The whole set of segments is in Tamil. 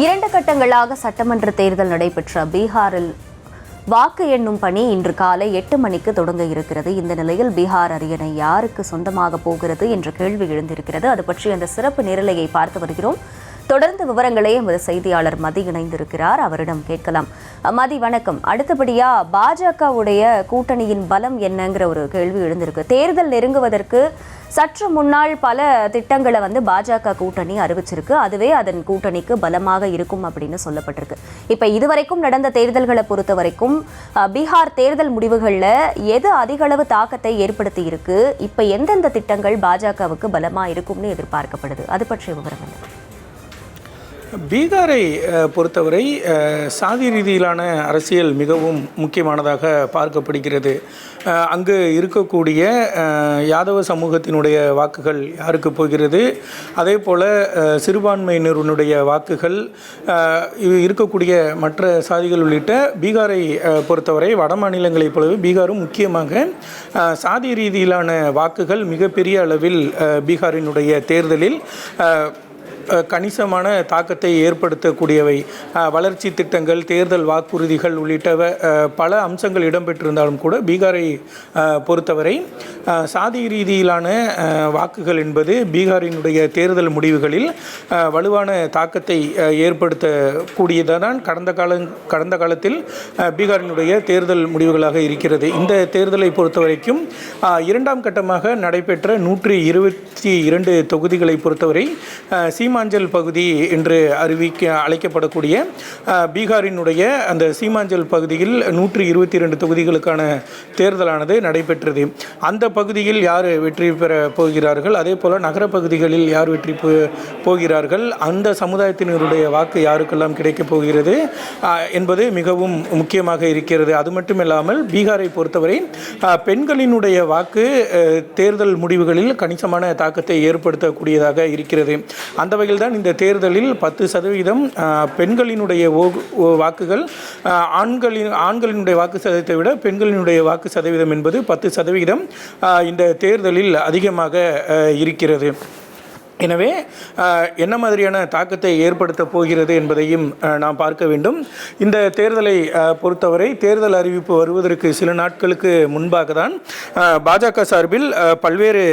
2 கட்டங்களாக சட்டமன்ற தேர்தல் நடைபெற்ற பீகாரில் வாக்கு எண்ணும் பணி இன்று காலை 8 மணிக்கு தொடங்க இருக்கிறது. இந்த நிலையில் பீகார் அரியணை யாருக்கு சொந்தமாக போகிறது என்ற கேள்வி எழுந்திருக்கிறது. அது பற்றி அந்த சிறப்பு நேரலையை பார்த்து வருகிறோம். தொடர்ந்து விவரங்களை எமது செய்தியாளர் மதி இணைந்திருக்கிறார், அவரிடம் கேட்கலாம். மதி, வணக்கம். அடுத்தபடியா பாஜகவுடைய கூட்டணியின் பலம் என்னங்கிற ஒரு கேள்வி எழுந்திருக்கு. தேர்தல் நெருங்குவதற்கு சற்று முன்னாள் பல திட்டங்களை பாஜக கூட்டணி அறிவிச்சிருக்கு. அதுவே அதன் கூட்டணிக்கு பலமாக இருக்கும் அப்படின்னு சொல்லப்பட்டிருக்கு. இப்ப இதுவரைக்கும் நடந்த தேர்தல்களை பொறுத்த வரைக்கும் பீகார் தேர்தல் முடிவுகள்ல எது அதிக அளவு தாக்கத்தை ஏற்படுத்தி இருக்கு? இப்ப எந்தெந்த திட்டங்கள் பாஜகவுக்கு பலமா இருக்கும்னு எதிர்பார்க்கப்படுது? அது பற்றிய விவரம் என்ன? பீகாரை பொறுத்தவரை சாதி ரீதியிலான அரசியல் மிகவும் முக்கியமானதாக பார்க்கப்படுகிறது. அங்கு இருக்கக்கூடிய யாதவ சமூகத்தினுடைய வாக்குகள் யாருக்கு போகிறது, அதே போல் சிறுபான்மையினருடைய வாக்குகள் இருக்கக்கூடிய மற்ற சாதிகள் உள்ளிட்ட பீகாரை பொறுத்தவரை வட மாநிலங்களைப் போலவே பீகாரும் முக்கியமாக சாதி ரீதியிலான வாக்குகள் மிகப்பெரிய அளவில் பீகாரினுடைய தேர்தலில் கணிசமான தாக்கத்தை ஏற்படுத்தக்கூடியவை. வளர்ச்சி திட்டங்கள், தேர்தல் வாக்குறுதிகள் உள்ளிட்ட பல அம்சங்கள் இடம்பெற்றிருந்தாலும் கூட பீகாரை பொறுத்தவரை சாதி ரீதியிலான வாக்குகள் என்பது பீகாரினுடைய தேர்தல் முடிவுகளில் வலுவான தாக்கத்தை ஏற்படுத்தக்கூடியதான் கடந்த காலத்தில் பீகாரினுடைய தேர்தல் முடிவுகளாக இருக்கிறது. இந்த தேர்தலை பொறுத்த வரைக்கும் 2ஆம் கட்டமாக நடைபெற்ற 122 தொகுதிகளை பொறுத்தவரை சீமாஞ்சல் பகுதி என்று அழைக்கப்படக்கூடிய பீகாரினுடைய அந்த சீமாஞ்சல் பகுதியில் 122 தொகுதிகளுக்கான தேர்தலானது நடைபெற்றது. அந்த பகுதியில் யார் வெற்றி பெற போகிறார்கள், அதே போல் நகர பகுதிகளில் யார் வெற்றி போகிறார்கள், அந்த சமுதாயத்தினருடைய வாக்கு யாருக்கெல்லாம் கிடைக்கப் போகிறது என்பது மிகவும் முக்கியமாக இருக்கிறது. அது மட்டுமில்லாமல் பீகாரை பொறுத்தவரை பெண்களினுடைய வாக்கு தேர்தல் முடிவுகளில் கணிசமான தாக்கத்தை ஏற்படுத்தக்கூடியதாக இருக்கிறது. அந்த வகையில் தான் இந்த தேர்தலில் 10% பெண்களினுடைய வாக்குகள் ஆண்களினுடைய வாக்கு சதவீதத்தை விட பெண்களினுடைய வாக்கு சதவீதம் என்பது 10% இந்த தேர்தலில் அதிகமாக இருக்கிறது. எனவே என்ன மாதிரியான தாக்கத்தை ஏற்படுத்த போகிறது என்பதையும் நாம் பார்க்க வேண்டும். இந்த தேர்தலை பொறுத்தவரை தேர்தல் அறிவிப்பு வருவதற்கு சில நாட்களுக்கு முன்பாக தான் பாஜக சார்பில் பல்வேறு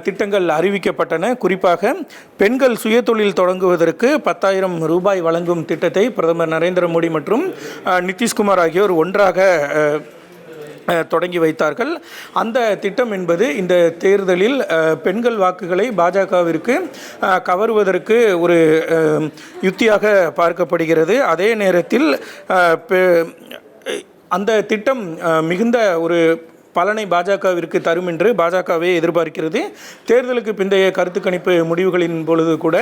திட்டங்கள் அறிவிக்கப்பட்டன. குறிப்பாக பெண்கள் சுயதொழில் தொடங்குவதற்கு 10,000 ரூபாய் வழங்கும் திட்டத்தை பிரதமர் நரேந்திர மோடி மற்றும் நிதிஷ்குமார் ஆகியோர் ஒன்றாக தொடங்கி வைத்தார்கள். அந்த திட்டம் என்பது இந்த தேர்தலில் பெண்கள் வாக்குகளை பாஜகவிற்கு கவருவதற்கு ஒரு யுக்தியாக பார்க்கப்படுகிறது. அதே நேரத்தில் அந்த திட்டம் மிகுந்த ஒரு பலனை பாஜகவிற்கு தரும் என்று பாஜகவே எதிர்பார்க்கிறது. தேர்தலுக்கு பிந்தைய கருத்து கணிப்பு முடிவுகளின் பொழுது கூட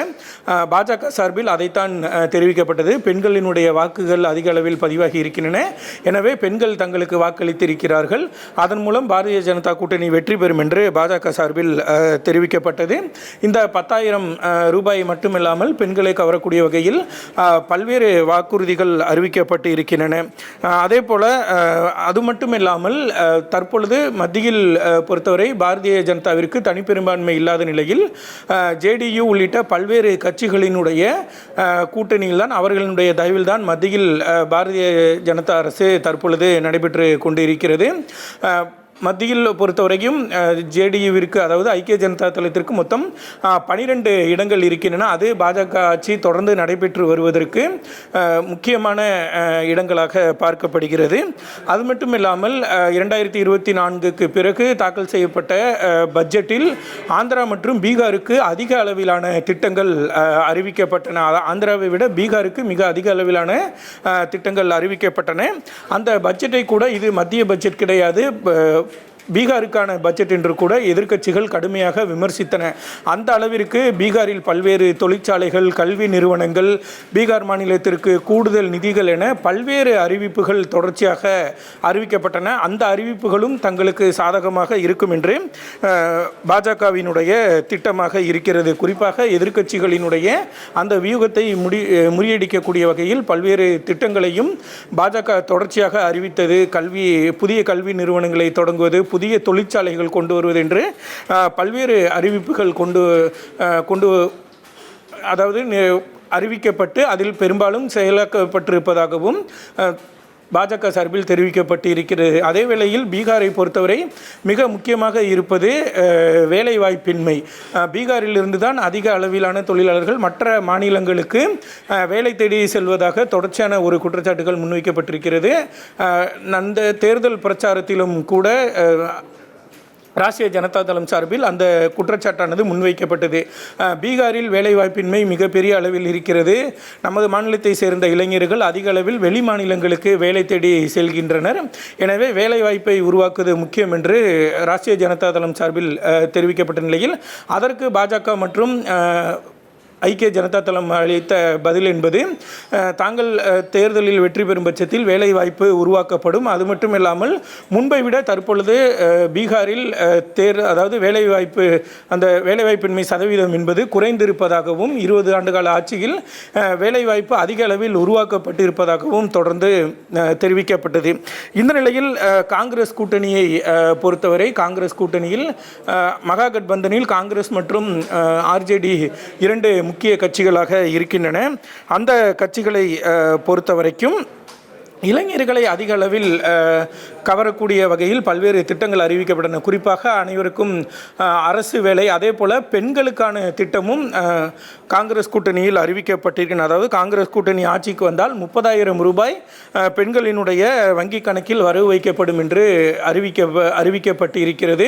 பாஜக சார்பில் அதைத்தான் தெரிவிக்கப்பட்டது. பெண்களினுடைய வாக்குகள் அதிக அளவில் பதிவாகி இருக்கின்றன, எனவே பெண்கள் தங்களுக்கு வாக்களித்திருக்கிறார்கள், அதன் மூலம் பாரதிய ஜனதா கூட்டணி வெற்றி பெறும் என்று பாஜக சார்பில் தெரிவிக்கப்பட்டது. இந்த 10,000 ரூபாய் மட்டுமில்லாமல் பெண்களை கவரக்கூடிய வகையில் பல்வேறு வாக்குறுதிகள் அறிவிக்கப்பட்டு இருக்கின்றன. அதே போல் அது மட்டுமில்லாமல் தற்பொழுது மத்தியில் பொறுத்தவரை பாரதிய ஜனதாவிற்கு தனிப்பெரும்பான்மை இல்லாத நிலையில் ஜேடியு உள்ளிட்ட பல்வேறு கட்சிகளினுடைய கூட்டணியில் தான் அவர்களுடைய தயவில் தான் மத்தியில் பாரதிய ஜனதா அரசு தற்பொழுது நடைபெற்று கொண்டிருக்கிறது. மத்தியில் பொறுத்தவரைக்கும் ஜேடியுவிற்கு, அதாவது ஐக்கிய ஜனதா தளத்திற்கு மொத்தம் 12 இடங்கள் இருக்கின்றன. அது பாஜக ஆட்சி தொடர்ந்து நடைபெற்று வருவதற்கு முக்கியமான இடங்களாக பார்க்கப்படுகிறது. அது மட்டும் இல்லாமல் 2024க்கு பிறகு தாக்கல் செய்யப்பட்ட பட்ஜெட்டில் ஆந்திரா மற்றும் பீகாருக்கு அதிக அளவிலான திட்டங்கள் அறிவிக்கப்பட்டன. ஆந்திராவை விட பீகாருக்கு மிக அதிக அளவிலான திட்டங்கள் அறிவிக்கப்பட்டன. அந்த பட்ஜெட்டை கூட இது மத்திய பட்ஜெட் கிடையாது, பீகாருக்கான பட்ஜெட் என்று கூட எதிர்க்கட்சிகள் கடுமையாக விமர்சித்தன. அந்த அளவிற்கு பீகாரில் பல்வேறு தொழிற்சாலைகள், கல்வி நிறுவனங்கள், பீகார் மாநிலத்திற்கு கூடுதல் நிதிகள் என பல்வேறு அறிவிப்புகள் தொடர்ச்சியாக அறிவிக்கப்பட்டன. அந்த அறிவிப்புகளும் தங்களுக்கு சாதகமாக இருக்கும் என்று பாஜகவினுடைய திட்டமாக இருக்கிறது. குறிப்பாக எதிர்க்கட்சிகளினுடைய அந்த வியூகத்தை முறியடிக்கக்கூடிய வகையில் பல்வேறு திட்டங்களையும் பாஜக தொடர்ச்சியாக அறிவித்தது. புதிய கல்வி நிறுவனங்களை தொடங்குவது, புதிய தொழிற்சாலைகள் கொண்டு வருவது என்று பல்வேறு அறிவிப்புகள் கொண்டு அதாவது அறிவிக்கப்பட்டு அதில் பெரும்பாலும் செயலாக்கப்பட்டிருப்பதாகவும் பாஜக சார்பில் தெரிவிக்கப்பட்டு இருக்கிறது. அதே வேளையில் பீகாரை பொறுத்தவரை மிக முக்கியமாக இருப்பது வேலைவாய்ப்பின்மை. பீகாரிலிருந்து தான் அதிக அளவிலான தொழிலாளர்கள் மற்ற மாநிலங்களுக்கு வேலை தேடி செல்வதாக தொடர்ச்சியான ஒரு குற்றச்சாட்டுகள் முன்வைக்கப்பட்டிருக்கிறது. அந்த தேர்தல் பிரச்சாரத்திலும் கூட ராஷ்டிரிய ஜனதா தளம் சார்பில் அந்த குற்றச்சாட்டானது முன்வைக்கப்பட்டது. பீகாரில் வேலைவாய்ப்பின்மை மிகப்பெரிய அளவில் இருக்கிறது. நமது மாநிலத்தை சேர்ந்த இளைஞர்கள் அதிக அளவில் வெளி மாநிலங்களுக்கு வேலை தேடி செல்கின்றனர். எனவே வேலைவாய்ப்பை உருவாக்குவது முக்கியம் என்று ராஷ்டிரிய ஜனதா தளம் சார்பில் தெரிவிக்கப்பட்ட நிலையில் அதற்கு பாஜக மற்றும் ஐக்கிய ஜனதா தளம் அளித்த பதில் என்பது தாங்கள் தேர்தலில் வெற்றி பெறும் பட்சத்தில் வேலைவாய்ப்பு உருவாக்கப்படும். அது மட்டும் இல்லாமல் முன்பை விட தற்பொழுது பீகாரில் அதாவது வேலைவாய்ப்பு அந்த வேலைவாய்ப்பின்மை சதவீதம் என்பது குறைந்திருப்பதாகவும் 20 ஆண்டுகால ஆட்சியில் வேலைவாய்ப்பு அதிக அளவில் உருவாக்கப்பட்டிருப்பதாகவும் தொடர்ந்து தெரிவிக்கப்பட்டது. இந்த நிலையில் காங்கிரஸ் கூட்டணியை பொறுத்தவரை காங்கிரஸ் கூட்டணியில் மகாகட்பந்தனில் காங்கிரஸ் மற்றும் ஆர்ஜேடி இரண்டு முக்கிய கட்சிகளாக இருக்கின்றன. அந்த கட்சிகளை பொறுத்த வரைக்கும் இளைஞர்களை அதிக அளவில் கவரக்கூடிய வகையில் பல்வேறு திட்டங்கள் அறிவிக்கப்பட்டன. குறிப்பாக அனைவருக்கும் அரசு வேலை, அதே போல் பெண்களுக்கான திட்டமும் காங்கிரஸ் கூட்டணியில் அறிவிக்கப்பட்டிருக்கின்றன. அதாவது காங்கிரஸ் கூட்டணி ஆட்சிக்கு வந்தால் 30,000 ரூபாய் பெண்களினுடைய வங்கி கணக்கில் வரவு வைக்கப்படும் என்று அறிவிக்கப்பட்டு இருக்கிறது.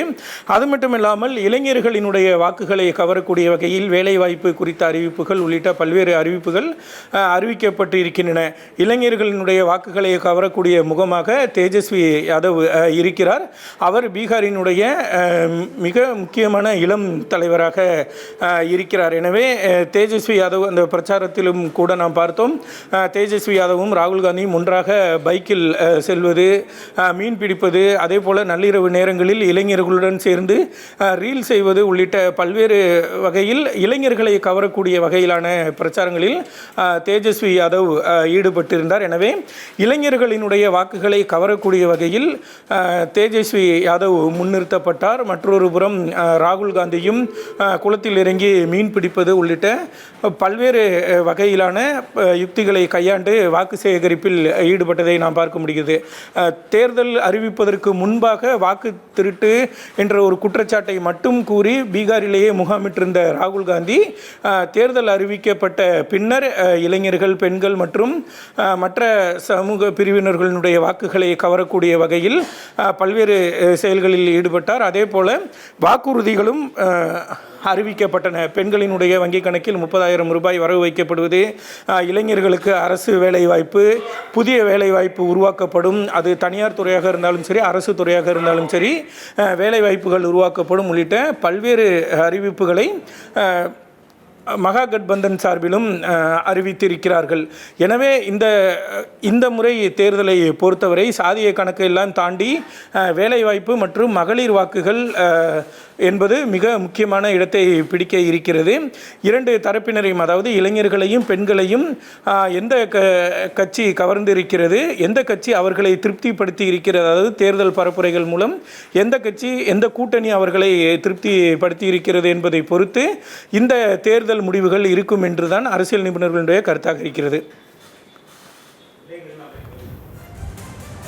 அது மட்டும் இல்லாமல் இளைஞர்களினுடைய வாக்குகளை கவரக்கூடிய வகையில் வேலைவாய்ப்பு குறித்த அறிவிப்புகள் உள்ளிட்ட பல்வேறு அறிவிப்புகள் அறிவிக்கப்பட்டு இருக்கின்றன. இளைஞர்களினுடைய வாக்குகளை கவரக்கூடிய முகமாக தேஜஸ்வி யாதவ் இருக்கிறார். அவர் பீகாரினுடைய மிக முக்கியமான இளம் தலைவராக இருக்கிறார். எனவே தேஜஸ்வி யாதவ் அந்த பிரச்சாரத்திலும் கூட நாம் பார்த்தோம். தேஜஸ்வி யாதவும் ராகுல் காந்தியும் ஒன்றாக பைக்கில் செல்வது, மீன் பிடிப்பது, அதே போல் நள்ளிரவு நேரங்களில் இளைஞர்களுடன் சேர்ந்து ரீல் செய்வது உள்ளிட்ட பல்வேறு வகையில் இளைஞர்களை கவரக்கூடிய வகையிலான பிரச்சாரங்களில் தேஜஸ்வி யாதவ் ஈடுபட்டிருந்தார். எனவே இளைஞர்களினுடைய வாக்குகளை கவரக்கூடிய வகையில் தேஜஸ்வி யாதவ் முன்னிறுத்தப்பட்டார். மற்றொரு புறம் ராகுல் காந்தியும் குளத்தில் இறங்கி மீன் பிடிப்பது உள்ளிட்ட பல்வேறு வகையிலான யுக்திகளை கையாண்டு வாக்கு சேகரிப்பில் ஈடுபட்டதை நாம் பார்க்க முடிகிறது. தேர்தல் அறிவிப்பதற்கு முன்பாக வாக்கு திருட்டு என்ற ஒரு குற்றச்சாட்டை மட்டும் கூறி பீகாரிலேயே முகாமிட்டிருந்த ராகுல் காந்தி தேர்தல் அறிவிக்கப்பட்ட பின்னர் இளைஞர்கள், பெண்கள் மற்றும் மற்ற சமூக பிரிவினர்களுடைய வாக்குகளை கவரக்கூடிய வகையில் பல்வேறு செயல்களில் ஈடுபட்டார். அதே போல வாக்குறுதிகளும் அறிவிக்கப்பட்டன. பெண்களினுடைய வங்கிக் கணக்கில் 30,000 ரூபாய் வரவு வைக்கப்படுவது, இளைஞர்களுக்கு அரசு வேலைவாய்ப்பு, புதிய வேலைவாய்ப்பு உருவாக்கப்படும், அது தனியார் துறையாக இருந்தாலும் சரி அரசு துறையாக இருந்தாலும் சரி வேலைவாய்ப்புகள் உருவாக்கப்படும் உள்ளிட்ட பல்வேறு அறிவிப்புகளை மகாகட்பந்தன் சார்பிலும் அறிவித்திருக்கிறார்கள். எனவே இந்த முறை தேர்தலை பொறுத்தவரை சாதிய கணக்கு எல்லாம் தாண்டி வேலைவாய்ப்பு மற்றும் மகளிர் வாக்குகள் என்பது மிக முக்கியமான இடத்தை பிடிக்க இருக்கிறது. இரண்டு தரப்பினரையும், அதாவது இளைஞர்களையும் பெண்களையும் எந்த கட்சி கவர்ந்திருக்கிறது, எந்த கட்சி அவர்களை திருப்திப்படுத்தி இருக்கிறது, அதாவது தேர்தல் பரப்புரைகள் மூலம் எந்த கட்சி எந்த கூட்டணி அவர்களை திருப்திப்படுத்தி இருக்கிறது என்பதை பொறுத்து இந்த தேர்தல் முடிவுகள் இருக்கும் என்றுதான் அரசியல் நிபுணர்களுடைய கருத்தாக இருக்கிறது.